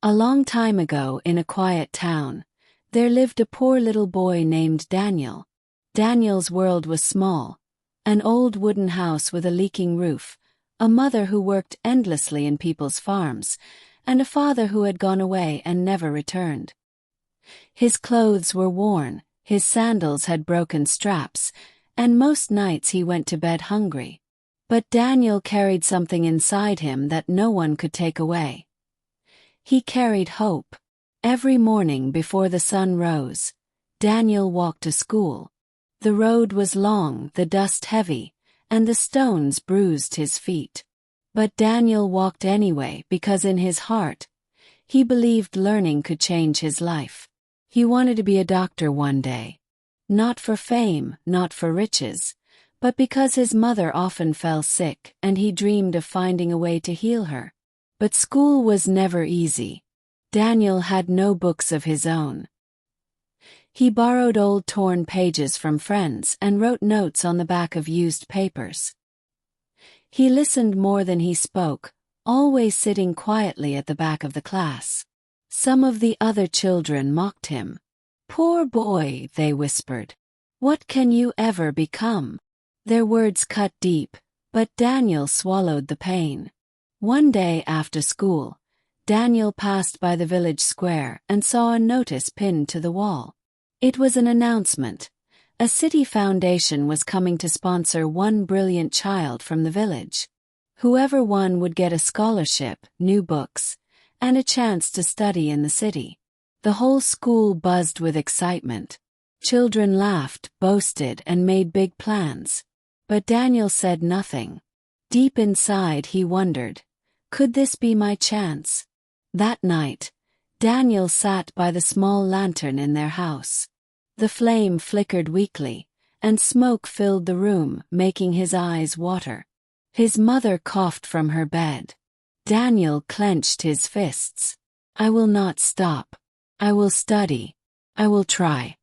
A long time ago, in a quiet town, there lived a poor little boy named Daniel. Daniel's world was small: an old wooden house with a leaking roof, a mother who worked endlessly in people's farms, and a father who had gone away and never returned. His clothes were worn, his sandals had broken straps, and most nights he went to bed hungry. But Daniel carried something inside him that no one could take away. He carried hope. Every morning before the sun rose, Daniel walked to school. The road was long, the dust heavy, and the stones bruised his feet. But Daniel walked anyway because in his heart, he believed learning could change his life. He wanted to be a doctor one day. Not for fame, not for riches, but because his mother often fell sick and he dreamed of finding a way to heal her. But school was never easy. Daniel had no books of his own. He borrowed old torn pages from friends and wrote notes on the back of used papers. He listened more than he spoke, always sitting quietly at the back of the class. Some of the other children mocked him. "Poor boy," they whispered. "What can you ever become?" Their words cut deep, but Daniel swallowed the pain. One day after school, Daniel passed by the village square and saw a notice pinned to the wall. It was an announcement. A city foundation was coming to sponsor one brilliant child from the village. Whoever won would get a scholarship, new books, and a chance to study in the city. The whole school buzzed with excitement. Children laughed, boasted, and made big plans. But Daniel said nothing. Deep inside he wondered, could this be my chance? That night, Daniel sat by the small lantern in their house. The flame flickered weakly, and smoke filled the room, making his eyes water. His mother coughed from her bed. Daniel clenched his fists. "I will not stop. I will study. I will try."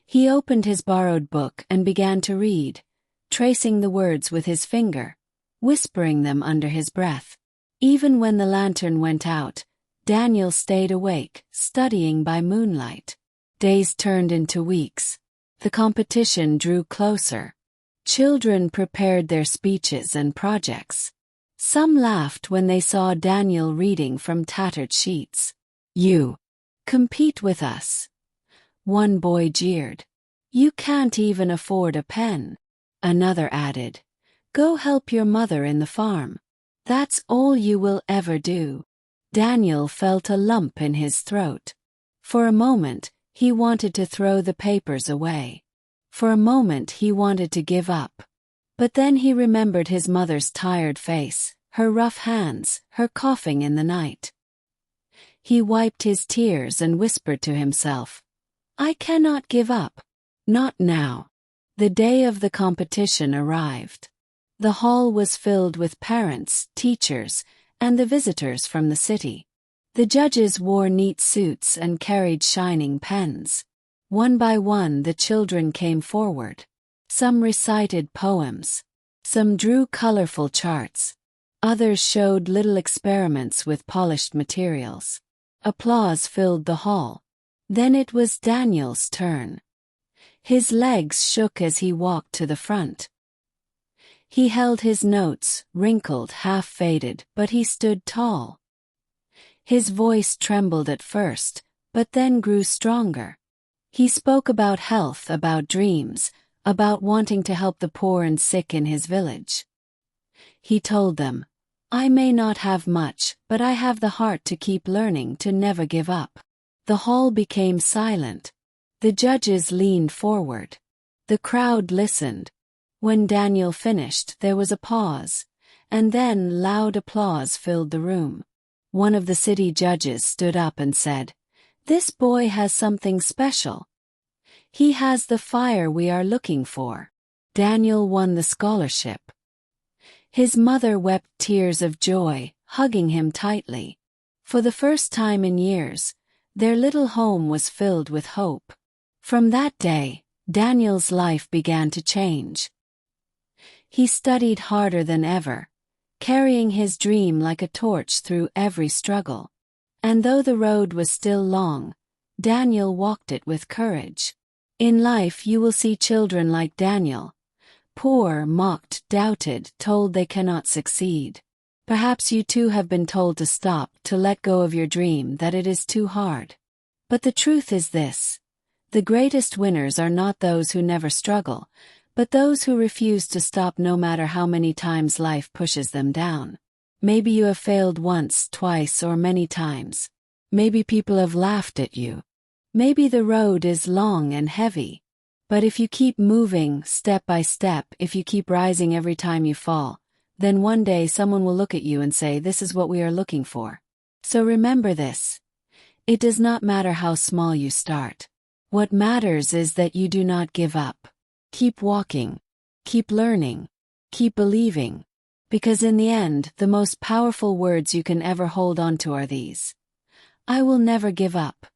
He opened his borrowed book and began to read, tracing the words with his finger, whispering them under his breath. Even when the lantern went out, Daniel stayed awake, studying by moonlight. Days turned into weeks. The competition drew closer. Children prepared their speeches and projects. Some laughed when they saw Daniel reading from tattered sheets. "You compete with us." One boy jeered. "You can't even afford a pen." Another added, "Go help your mother in the farm. That's all you will ever do." Daniel felt a lump in his throat. For a moment, he wanted to throw the papers away. For a moment he wanted to give up. But then he remembered his mother's tired face, her rough hands, her coughing in the night. He wiped his tears and whispered to himself, "I cannot give up. Not now." The day of the competition arrived. The hall was filled with parents, teachers, and the visitors from the city. The judges wore neat suits and carried shining pens. One by one the children came forward. Some recited poems. Some drew colorful charts. Others showed little experiments with polished materials. Applause filled the hall. Then it was Daniel's turn. His legs shook as he walked to the front. He held his notes, wrinkled, half-faded, but he stood tall. His voice trembled at first, but then grew stronger. He spoke about health, about dreams, about wanting to help the poor and sick in his village. He told them, "I may not have much, but I have the heart to keep learning, to never give up." The hall became silent. The judges leaned forward. The crowd listened. When Daniel finished, there was a pause, and then loud applause filled the room. One of the city judges stood up and said, "This boy has something special. He has the fire we are looking for." Daniel won the scholarship. His mother wept tears of joy, hugging him tightly. For the first time in years, their little home was filled with hope. From that day, Daniel's life began to change. He studied harder than ever, carrying his dream like a torch through every struggle. And though the road was still long, Daniel walked it with courage. In life you will see children like Daniel, poor, mocked, doubted, told they cannot succeed. Perhaps you too have been told to stop, to let go of your dream, that it is too hard. But the truth is this: the greatest winners are not those who never struggle, but those who refuse to stop no matter how many times life pushes them down. Maybe you have failed once, twice, or many times. Maybe people have laughed at you. Maybe the road is long and heavy. But if you keep moving, step by step, if you keep rising every time you fall, then one day someone will look at you and say, "This is what we are looking for." So remember this: it does not matter how small you start. What matters is that you do not give up. Keep walking. Keep learning. Keep believing. Because in the end, the most powerful words you can ever hold on to are these: I will never give up.